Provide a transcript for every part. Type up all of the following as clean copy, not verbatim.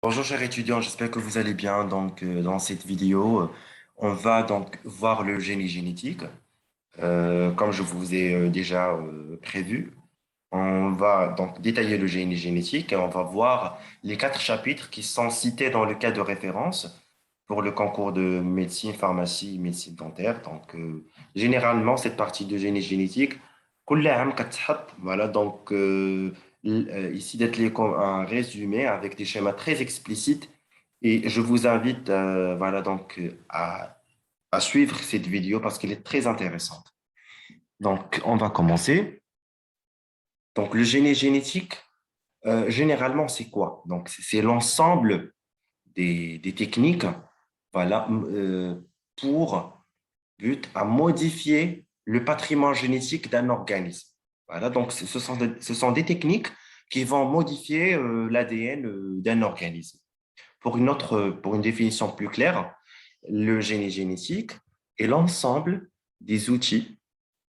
Bonjour chers étudiants, j'espère que vous allez bien. Dans cette vidéo, on va donc voir le génie génétique. Comme je vous ai déjà prévu, on va donc détailler le génie génétique et on va voir les quatre chapitres qui sont cités dans le cas de référence pour le concours de médecine, pharmacie, médecine dentaire. Généralement, cette partie de génie génétique, كل عام كتحط. Voilà, ici d'être comme un résumé avec des schémas très explicites. Et je vous invite à suivre cette vidéo parce qu'elle est très intéressante. Donc, on va commencer. Donc, le génie génétique, généralement, c'est quoi? Donc, c'est l'ensemble des techniques, voilà, pour but à modifier le patrimoine génétique d'un organisme. Voilà, donc ce sont des techniques qui vont modifier l'ADN d'un organisme. Pour une définition plus claire, le génie génétique est l'ensemble des outils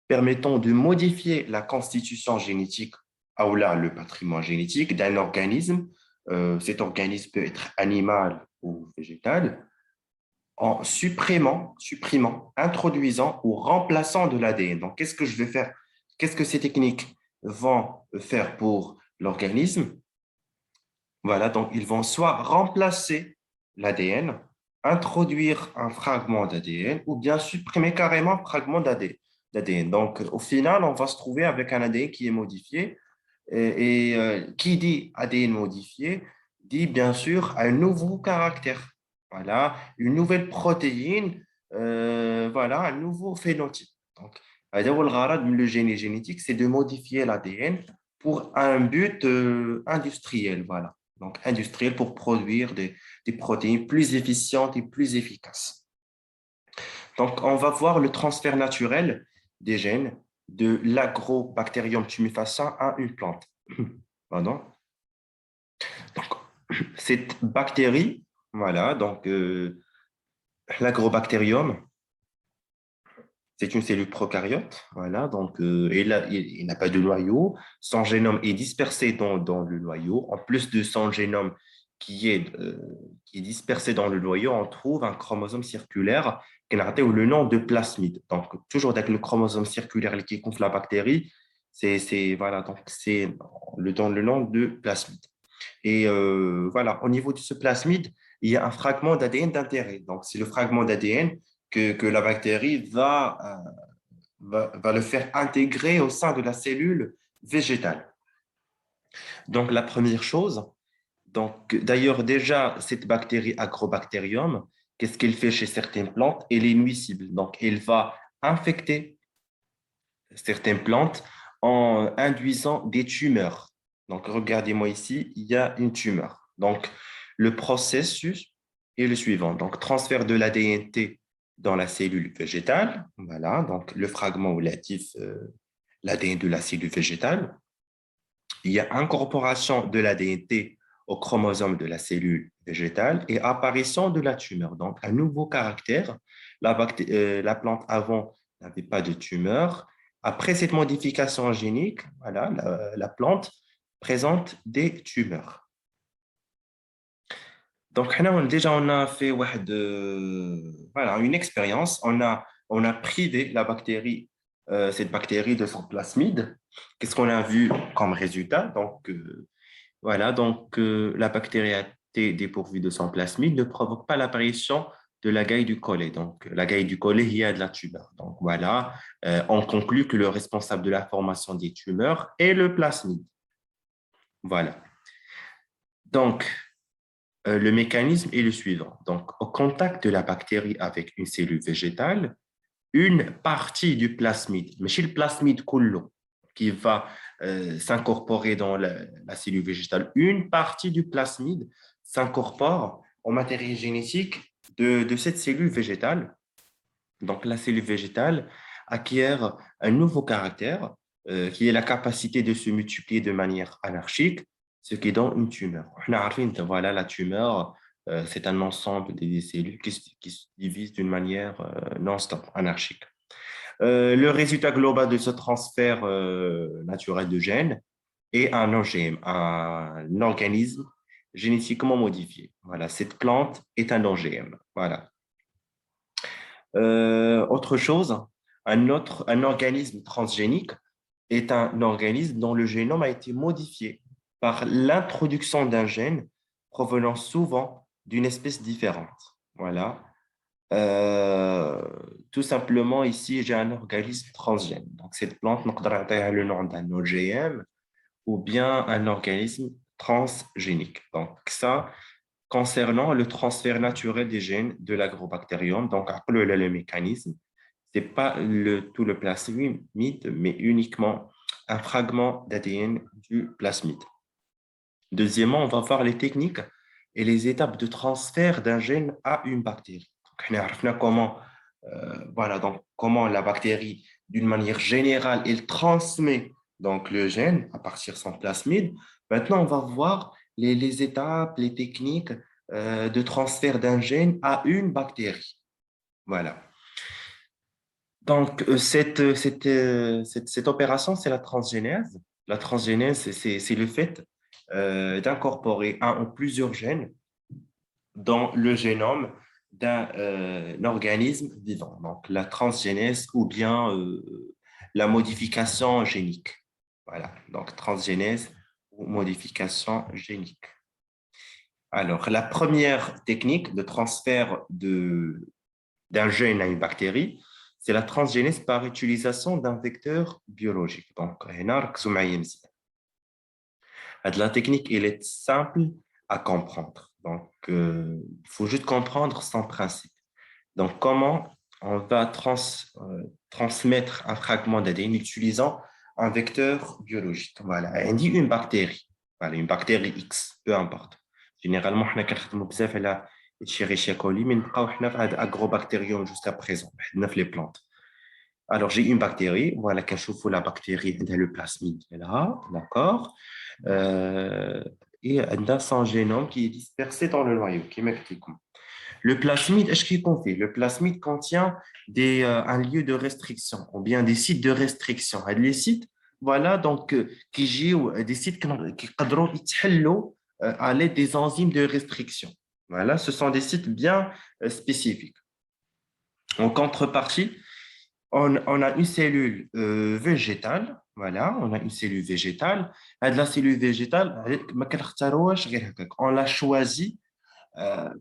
permettant de modifier la constitution génétique, ou là, le patrimoine génétique d'un organisme. Cet organisme peut être animal ou végétal, en supprimant, introduisant ou remplaçant de l'ADN. Donc, qu'est-ce que je vais faire? Qu'est-ce que ces techniques vont faire pour l'organisme? Voilà, donc ils vont soit remplacer l'ADN, introduire un fragment d'ADN ou bien supprimer carrément un fragment d'ADN. Donc, au final, on va se trouver avec un ADN qui est modifié. Qui dit ADN modifié dit bien sûr un nouveau caractère. Voilà, une nouvelle protéine, voilà, un nouveau phénotype. Donc, le génie génétique, c'est de modifier l'ADN pour un but industriel. Voilà. Donc, industriel pour produire des protéines plus efficientes et plus efficaces. Donc, on va voir le transfert naturel des gènes de l'agrobacterium tumefaciens à une plante. Pardon. Donc, cette bactérie, voilà, l'agrobacterium, c'est une cellule prokaryote, voilà, il n'a pas de noyau. Son génome est dispersé dans le noyau. En plus de son génome qui est dispersé dans le noyau, on trouve un chromosome circulaire qui a le nom de plasmide. Donc, toujours avec le chromosome circulaire qui couvre la bactérie, voilà, donc c'est dans le nom de plasmide. Et voilà, au niveau de ce plasmide, il y a un fragment d'ADN d'intérêt. Donc, c'est le fragment d'ADN que la bactérie va le faire intégrer au sein de la cellule végétale. Donc, la première chose, d'ailleurs, déjà, cette bactérie Agrobacterium, qu'est-ce qu'elle fait chez certaines plantes? Elle est nuisible. Donc, elle va infecter certaines plantes en induisant des tumeurs. Donc, regardez-moi ici, il y a une tumeur. Donc, le processus est le suivant. Donc, transfert de l'ADNT dans la cellule végétale. Voilà, donc le fragment relatif, l'ADN de la cellule végétale. Il y a incorporation de l'ADNT au chromosome de la cellule végétale et apparition de la tumeur. Donc, un nouveau caractère. La plante avant n'avait pas de tumeur. Après cette modification génique, voilà, la plante présente des tumeurs. Donc, déjà, on a fait voilà, une expérience. On a privé cette bactérie de son plasmide. Qu'est-ce qu'on a vu comme résultat? La bactérie a été dépourvue de son plasmide ne provoque pas l'apparition de la gaille du collet. Donc, la gaille du collet, il y a de la tumeur. Donc, voilà, on conclut que le responsable de la formation des tumeurs est le plasmide. Voilà. Donc, le mécanisme est le suivant. Donc, au contact de la bactérie avec une cellule végétale, une partie du plasmide, mais chez le plasmide collo, qui va s'incorporer dans la cellule végétale, une partie du plasmide s'incorpore au matériel génétique de cette cellule végétale. Donc, la cellule végétale acquiert un nouveau caractère qui est la capacité de se multiplier de manière anarchique, ce qui donne une tumeur. Voilà, la tumeur, c'est un ensemble des cellules qui se divisent d'une manière non-stop, anarchique. Le résultat global de ce transfert naturel de gènes est un OGM, un organisme génétiquement modifié. Voilà, cette plante est un OGM. Voilà. Autre chose, un organisme transgénique est un organisme dont le génome a été modifié par l'introduction d'un gène provenant souvent d'une espèce différente. Voilà. Euh, Tout simplement, ici, j'ai un organisme transgène. Donc, cette plante, nous avons le nom d'un OGM ou bien un organisme transgénique. Donc, ça, concernant le transfert naturel des gènes de l'agrobactérium, donc, le mécanisme, ce n'est pas tout le plasmide, mais uniquement un fragment d'ADN du plasmide. Deuxièmement, on va voir les techniques et les étapes de transfert d'un gène à une bactérie. Donc, on a comment, voilà, donc, comment la bactérie, d'une manière générale, elle transmet donc, le gène à partir de son plasmide. Maintenant, on va voir les étapes, les techniques de transfert d'un gène à une bactérie. Voilà. Donc, cette opération, c'est la transgénèse. La transgénèse, c'est le fait d'incorporer un ou plusieurs gènes dans le génome d'un organisme vivant. Donc, la transgénèse ou bien la modification génique. Voilà, donc transgénèse ou modification génique. Alors, la première technique de transfert d'un gène à une bactérie, c'est la transgénèse par utilisation d'un vecteur biologique. Donc, la technique, elle est simple à comprendre. Donc, il faut juste comprendre son principe. Donc, comment on va transmettre un fragment d'ADN utilisant un vecteur biologique. Voilà, on dit une bactérie. Voilà, une bactérie X, peu importe. Généralement, on a بزاف على Escherichia coli, mais on a agrobactérium jusqu'à présent, les plantes. Alors, j'ai une bactérie. Voilà, quand je la bactérie, elle a le plasmide là, d'accord? Euh, et elle a son génome qui est dispersé dans le noyau, qui est le plasmide, est-ce qu'il contient? Le plasmide contient un lieu de restriction ou bien des sites de restriction. Et les sites, voilà, donc, qui jouent des sites qui peuvent être à l'aide des enzymes de restriction. Voilà, ce sont des sites bien spécifiques. En contrepartie, on a une cellule végétale. Voilà, on a une cellule végétale. Et de la cellule végétale, on l'a choisie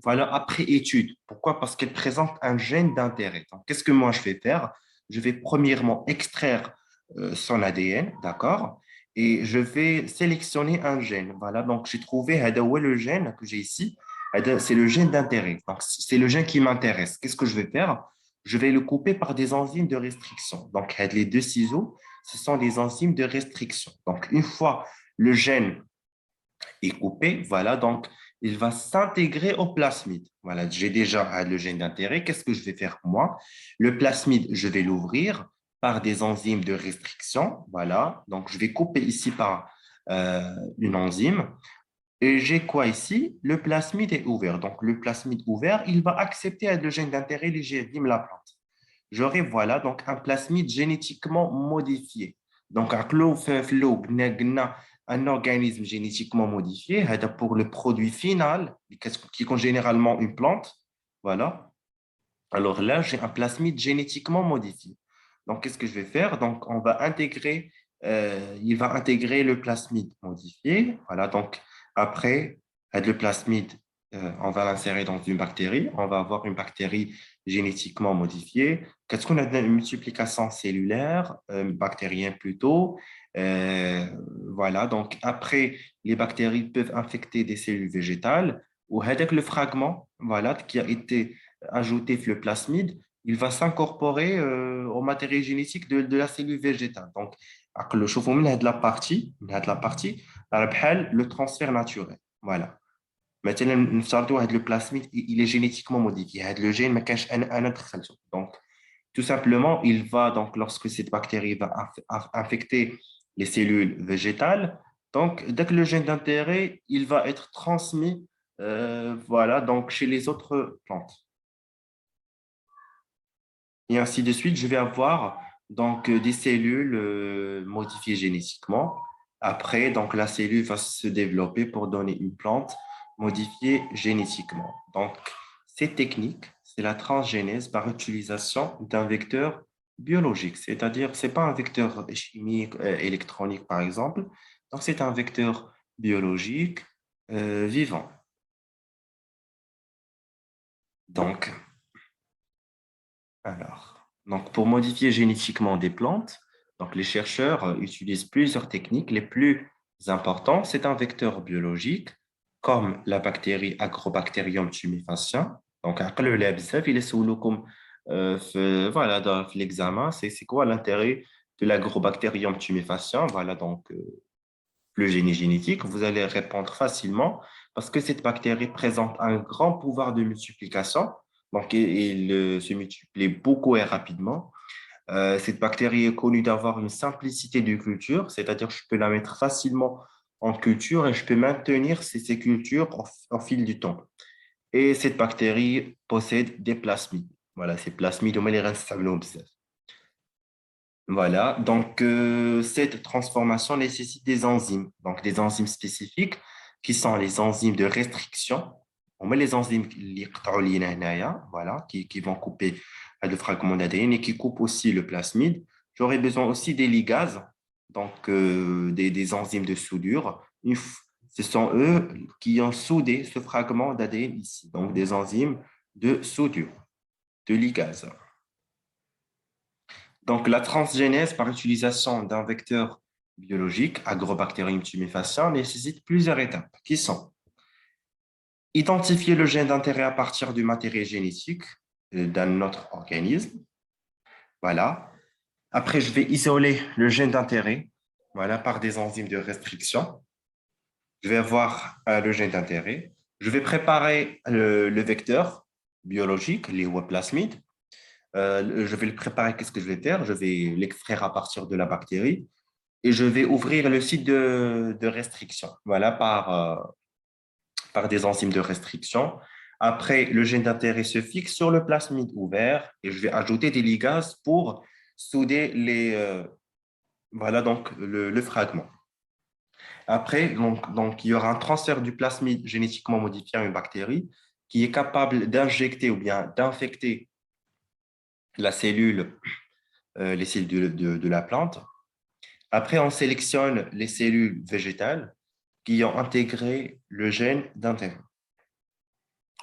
voilà, après étude. Pourquoi? Parce qu'elle présente un gène d'intérêt. Donc, qu'est-ce que moi je vais faire? Je vais premièrement extraire son ADN, d'accord? Et je vais sélectionner un gène. Voilà, donc j'ai trouvé le gène que j'ai ici. C'est le gène d'intérêt. Donc, c'est le gène qui m'intéresse. Qu'est-ce que je vais faire? Je vais le couper par des enzymes de restriction. Donc, les deux ciseaux, ce sont des enzymes de restriction. Donc, une fois le gène est coupé, voilà, donc il va s'intégrer au plasmide. Voilà, j'ai déjà le gène d'intérêt. Qu'est-ce que je vais faire moi? Le plasmide, je vais l'ouvrir par des enzymes de restriction. Voilà, donc je vais couper ici par une enzyme. Et j'ai quoi ici? Le plasmide est ouvert. Donc le plasmide ouvert, il va accepter le gène d'intérêt, les GFDIM, la plante. J'aurai voilà donc un plasmide génétiquement modifié. Donc un organisme génétiquement modifié pour le produit final qui est généralement une plante. Voilà. Alors là, j'ai un plasmide génétiquement modifié. Donc qu'est-ce que je vais faire? Donc on va intégrer il va intégrer le plasmide modifié. Voilà, donc après, le plasmide, on va l'insérer dans une bactérie. On va avoir une bactérie génétiquement modifiée. Qu'est-ce qu'on a une multiplication cellulaire, bactérienne plutôt. Euh, voilà, donc après, les bactéries peuvent infecter des cellules végétales ou avec le fragment voilà, qui a été ajouté sur le plasmide, il va s'incorporer au matériel génétique de la cellule végétale. Donc, le chauffe-eau, de la partie, le transfert naturel. Voilà. Maintenant, le plasmide, il est génétiquement modifié. Le gène, ما كانش أنا دخلته. Donc, tout simplement, il va, donc, lorsque cette bactérie va infecter les cellules végétales, donc, dès que le gène d'intérêt, il va être transmis voilà, donc, chez les autres plantes. Et ainsi de suite, je vais avoir donc des cellules modifiées génétiquement. Après, donc la cellule va se développer pour donner une plante modifiés génétiquement. Donc, cette technique, c'est la transgénèse par utilisation d'un vecteur biologique, c'est-à-dire, ce n'est pas un vecteur chimique, électronique, par exemple. Donc, c'est un vecteur biologique vivant. Donc, donc, pour modifier génétiquement des plantes, donc les chercheurs utilisent plusieurs techniques. Les plus importantes, c'est un vecteur biologique, comme la bactérie Agrobacterium tumefaciens. Donc, عقلوا عليها بزاف، il est سولوكم voilà, dans l'examen, c'est quoi l'intérêt de l'Agrobacterium tumefaciens? Voilà, donc le génie génétique, vous allez répondre facilement parce que cette bactérie présente un grand pouvoir de multiplication. Donc, il se multiplie beaucoup et rapidement. Cette bactérie est connue d'avoir une simplicité de culture, c'est-à-dire que je peux la mettre facilement en culture et je peux maintenir ces cultures au fil du temps. Et cette bactérie possède des plasmides. Voilà, ces plasmides, on les instable. Voilà, donc cette transformation nécessite des enzymes, donc des enzymes spécifiques qui sont les enzymes de restriction. On met les enzymes voilà, qui vont couper le fragment d'ADN et qui coupent aussi le plasmide. J'aurais besoin aussi des ligases, donc des enzymes de soudure. Ce sont eux qui ont soudé ce fragment d'ADN ici, donc des enzymes de soudure, de ligase. Donc, la transgénèse par utilisation d'un vecteur biologique, Agrobacterium tumefaciens, nécessite plusieurs étapes qui sont identifier le gène d'intérêt à partir du matériel génétique d'un autre organisme. Voilà. Après, je vais isoler le gène d'intérêt voilà, par des enzymes de restriction. Je vais avoir le gène d'intérêt. Je vais préparer le vecteur biologique, les plasmides. Je vais le préparer. Qu'est-ce que je vais faire? Je vais l'extraire à partir de la bactérie et je vais ouvrir le site de restriction, voilà, par des enzymes de restriction. Après, le gène d'intérêt se fixe sur le plasmide ouvert et je vais ajouter des ligases pour souder voilà, donc le fragment. Après, donc, il y aura un transfert du plasmide génétiquement modifié à une bactérie qui est capable d'injecter ou bien d'infecter la cellule, les cellules de la plante. Après, on sélectionne les cellules végétales qui ont intégré le gène d'intérêt.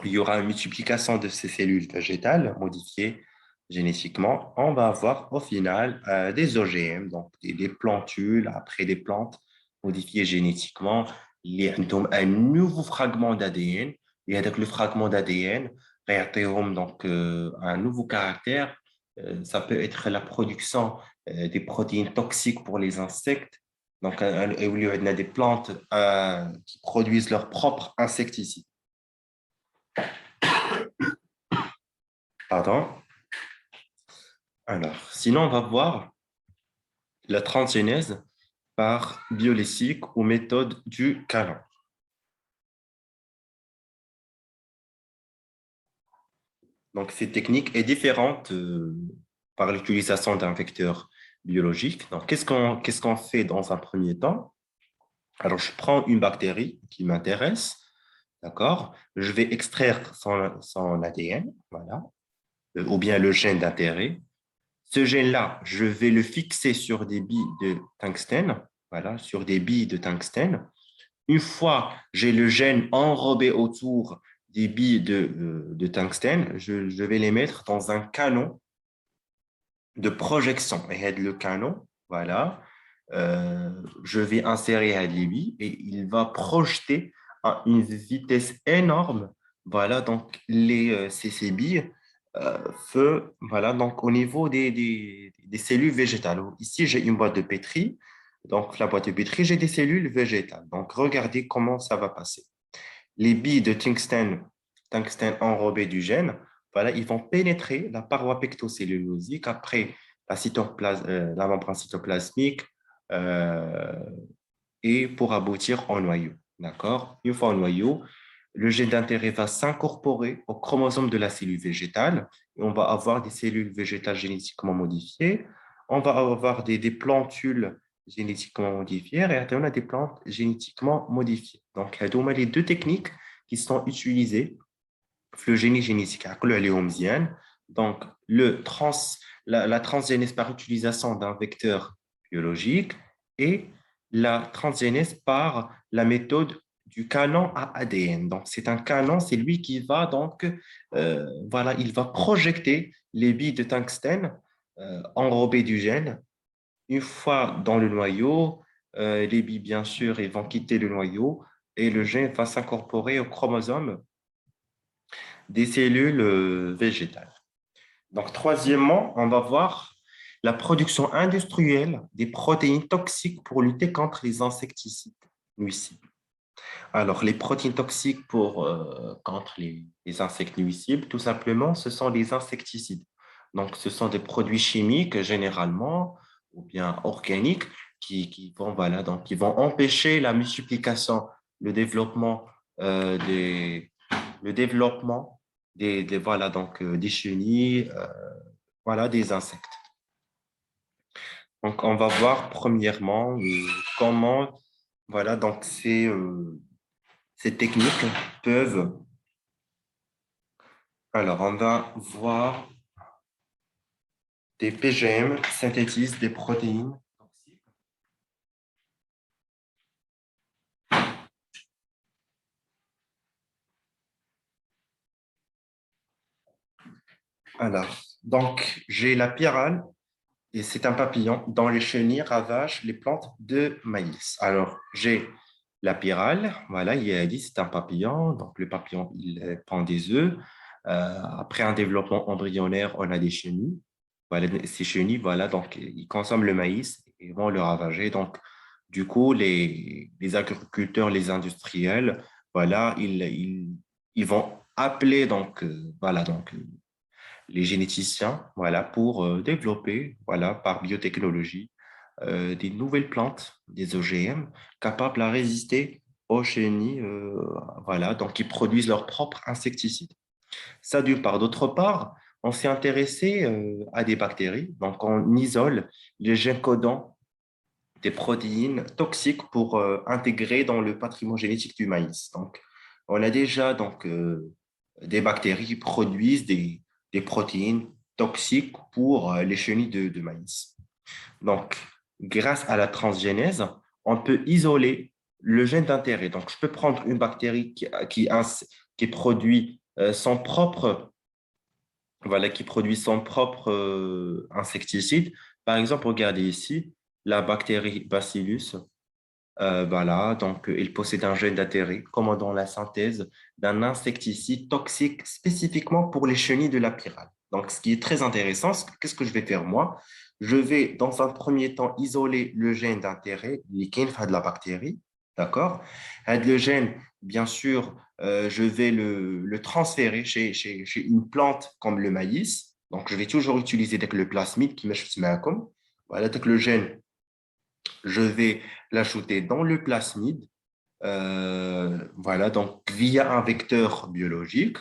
Il y aura une multiplication de ces cellules végétales modifiées génétiquement. On va avoir au final des OGM, donc des plantules, après des plantes modifiées génétiquement. Il y a un nouveau fragment d'ADN. Et avec le fragment d'ADN, donc un nouveau caractère. Ça peut être la production des protéines toxiques pour les insectes. Donc, il y a des plantes qui produisent leurs propres insecticides. Pardon. Alors, sinon, on va voir la transgénèse par biolessique ou méthode du canon. Donc, cette technique est différente par l'utilisation d'un vecteur biologique. Donc, qu'est-ce qu'on fait dans un premier temps? Alors, je prends une bactérie qui m'intéresse, d'accord? Je vais extraire son ADN, voilà, ou bien le gène d'intérêt. Ce gène-là, je vais le fixer sur des billes de tungstène, voilà, sur des billes de tungstène. Une fois j'ai le gène enrobé autour des billes de tungstène, je vais les mettre dans un canon de projection. Et le canon, voilà, je vais insérer les billes et il va projeter à une vitesse énorme, voilà, donc ces billes voilà, donc au niveau des cellules végétales. Ici, j'ai une boîte de pétri. Donc, la boîte de pétri, j'ai des cellules végétales. Donc, regardez comment ça va passer. Les billes de tungstène enrobées du gène, voilà, ils vont pénétrer la paroi pectocellulosique après la membrane cytoplasmique euh, et pour aboutir au noyau. D'accord? Une fois au noyau, le gène d'intérêt va s'incorporer au chromosome de la cellule végétale et on va avoir des cellules végétales génétiquement modifiées. On va avoir des plantules génétiquement modifiées et on a des plantes génétiquement modifiées. Donc, il y a les deux techniques qui sont utilisés في le génie génétique. عقلوا عليهم مزيان. Donc, la transgénèse par utilisation d'un vecteur biologique et la transgénèse par la méthode du canon à ADN. Donc, c'est un canon, c'est lui qui va donc, voilà, il va projeter les billes de tungstène enrobées du gène. Une fois dans le noyau, les billes, bien sûr, ils vont quitter le noyau et le gène va s'incorporer au chromosome des cellules végétales. Donc, troisièmement, on va voir la production industrielle des protéines toxiques pour lutter contre les insecticides nuisibles. Alors, les protéines toxiques contre les insectes nuisibles, tout simplement, ce sont les insecticides. Donc, ce sont des produits chimiques généralement ou bien organiques qui vont, voilà, donc, qui vont empêcher la multiplication, le développement, le développement voilà, donc, des chenilles, voilà, des insectes. Donc, on va voir premièrement comment voilà, donc ces techniques peuvent. Alors, on va voir des PGM synthétisent des protéines toxiques. Alors, donc, j'ai la pyrale et c'est un papillon dont les chenilles ravagent les plantes de maïs. Alors, j'ai la pyrale, voilà, il a dit c'est un papillon, donc le papillon, il pond des œufs. Après un développement embryonnaire, on a des chenilles. Voilà, ces chenilles, voilà, donc ils consomment le maïs et vont le ravager. Donc, du coup, les agriculteurs, les industriels, voilà, ils vont appeler donc, voilà, donc, les généticiens, voilà, pour développer, voilà, par biotechnologie, des nouvelles plantes, des OGM, capables à résister aux chenilles, voilà, donc qui produisent leurs propres insecticides. Ça d'une part. D'autre part, on s'est intéressé à des bactéries, donc on isole les gènes codants des protéines toxiques pour intégrer dans le patrimoine génétique du maïs. Donc, on a déjà donc, des bactéries qui produisent des protéines toxiques pour les chenilles de maïs. Donc, grâce à la transgénèse, on peut isoler le gène d'intérêt. Donc, je peux prendre une bactérie qui produit son propre, voilà, qui produit son propre insecticide. Par exemple, regardez ici, la bactérie Bacillus. Voilà, donc il possède un gène d'intérêt commandant la synthèse d'un insecticide toxique spécifiquement pour les chenilles de la pyrale. Donc, ce qui est très intéressant, qu'est-ce que je vais faire moi? Je vais, dans un premier temps, isoler le gène d'intérêt, de la bactérie, d'accord? Et le gène, bien sûr, je vais le transférer chez une plante comme le maïs. Donc, je vais toujours utiliser le plasmide qui me comme. Voilà, donc le gène je vais l'ajouter dans le plasmide, voilà, donc via un vecteur biologique.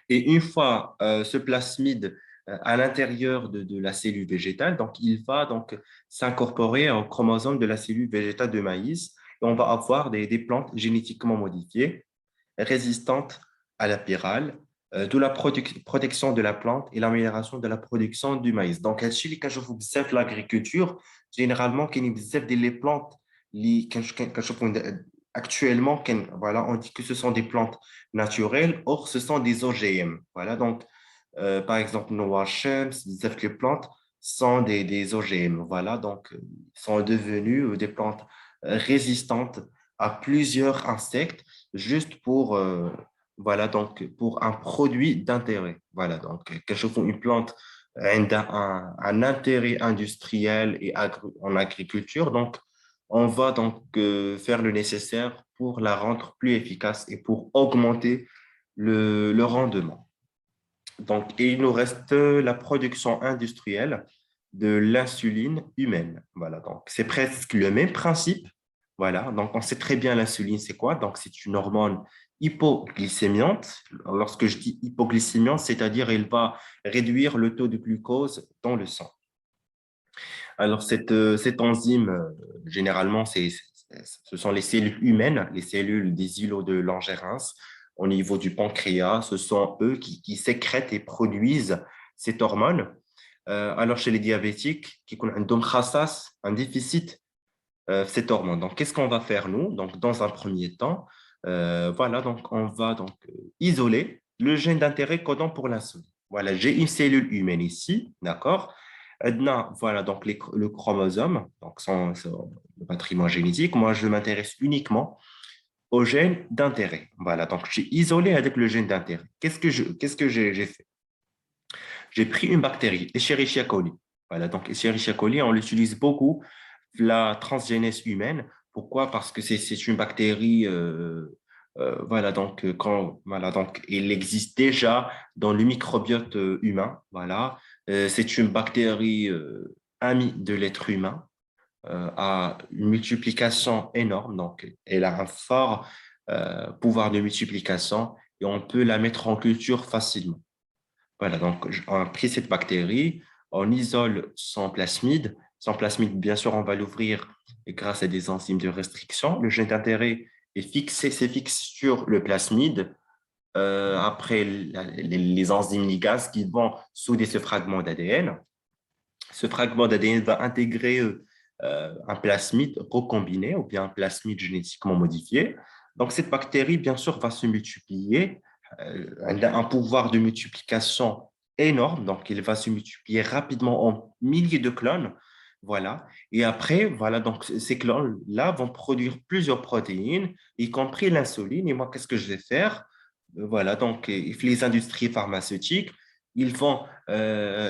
Et une fois ce plasmide à l'intérieur de la cellule végétale, donc il va donc s'incorporer au chromosome de la cellule végétale de maïs et on va avoir des plantes génétiquement modifiées résistantes à la pyrale, de la protection de la plante et l'amélioration de la production du maïs. Donc, quand je vous l'agriculture, généralement, il y a des plantes actuellement, voilà, on dit que ce sont des plantes naturelles, or ce sont des OGM. Voilà, donc, par exemple, nos Hachem, les plantes sont des OGM. Voilà, donc, sont devenues des plantes résistantes à plusieurs insectes juste voilà, donc, pour un produit d'intérêt. Voilà, donc, quelque chose, une plante un intérêt industriel et en agriculture. Donc, on va donc faire le nécessaire pour la rendre plus efficace et pour augmenter le rendement. Donc, et il nous reste la production industrielle de l'insuline humaine. Voilà, donc c'est presque le même principe. Voilà, donc on sait très bien l'insuline, c'est quoi? Donc, c'est une hormone hypoglycémiante. Lorsque je dis hypoglycémiante, c'est-à-dire elle va réduire le taux de glucose dans le sang. Alors, cette enzyme, généralement, Ce sont les cellules humaines, les cellules des îlots de Langerhans au niveau du pancréas. Ce sont eux qui sécrètent et produisent cette hormone. Alors, chez les diabétiques, qui ont un déficit cette hormone. Donc, qu'est-ce qu'on va faire, nous? Donc, dans un premier temps, voilà, donc on va donc isoler le gène d'intérêt codant pour l'insuline. Voilà, j'ai une cellule humaine ici, d'accord? Voilà, donc le chromosome, donc le patrimoine génétique. Moi, je m'intéresse uniquement au gène d'intérêt. Voilà, donc j'ai isolé avec le gène d'intérêt. Qu'est-ce que j'ai fait? J'ai pris une bactérie, Escherichia coli. Voilà, donc Escherichia coli, on l'utilise beaucoup, la transgénèse humaine. Pourquoi? Parce que c'est une bactérie, voilà, donc, voilà, donc, il existe déjà dans le microbiote humain. Voilà. C'est une bactérie amie de l'être humain, a une multiplication énorme, donc elle a un fort pouvoir de multiplication et on peut la mettre en culture facilement. Voilà, donc on a pris cette bactérie, on isole son plasmide. Son plasmide, bien sûr, on va l'ouvrir grâce à des enzymes de restriction. Le gène d'intérêt c'est fixe sur le plasmide. Après, les enzymes ligases qui vont souder ce fragment d'ADN. Ce fragment d'ADN va intégrer un plasmide recombiné ou bien un plasmide génétiquement modifié. Donc, cette bactérie, bien sûr, va se multiplier. Elle a un pouvoir de multiplication énorme. Donc, il va se multiplier rapidement en milliers de clones. Voilà. Et après, voilà, donc ces clones-là vont produire plusieurs protéines, y compris l'insuline. Et moi, qu'est-ce que je vais faire? Voilà, donc les industries pharmaceutiques, ils vont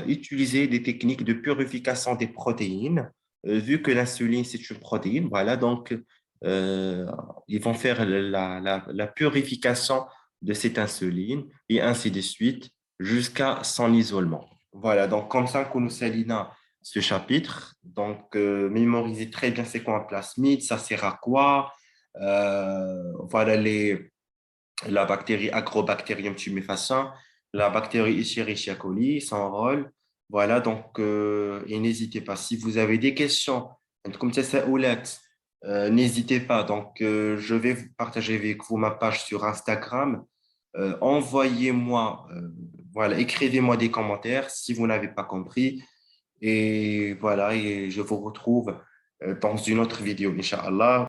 utiliser des techniques de purification des protéines, vu que l'insuline, c'est une protéine. Voilà, donc euh, ils vont faire la purification de cette insuline et ainsi de suite jusqu'à son isolement. Voilà, donc comme ça, qu'on nous Salina ce chapitre. Donc, mémorisez très bien c'est quoi un plasmide, ça sert à quoi. Voilà la bactérie Agrobacterium tumefaciens, la bactérie Escherichia coli, son rôle. Voilà, donc, et n'hésitez pas, si vous avez des questions, comme ça, Oulette, n'hésitez pas. Donc, je vais vous partager avec vous ma page sur Instagram. Envoyez-moi, voilà, écrivez-moi des commentaires si vous n'avez pas compris. Et voilà, et je vous retrouve dans une autre vidéo, Inch'Allah.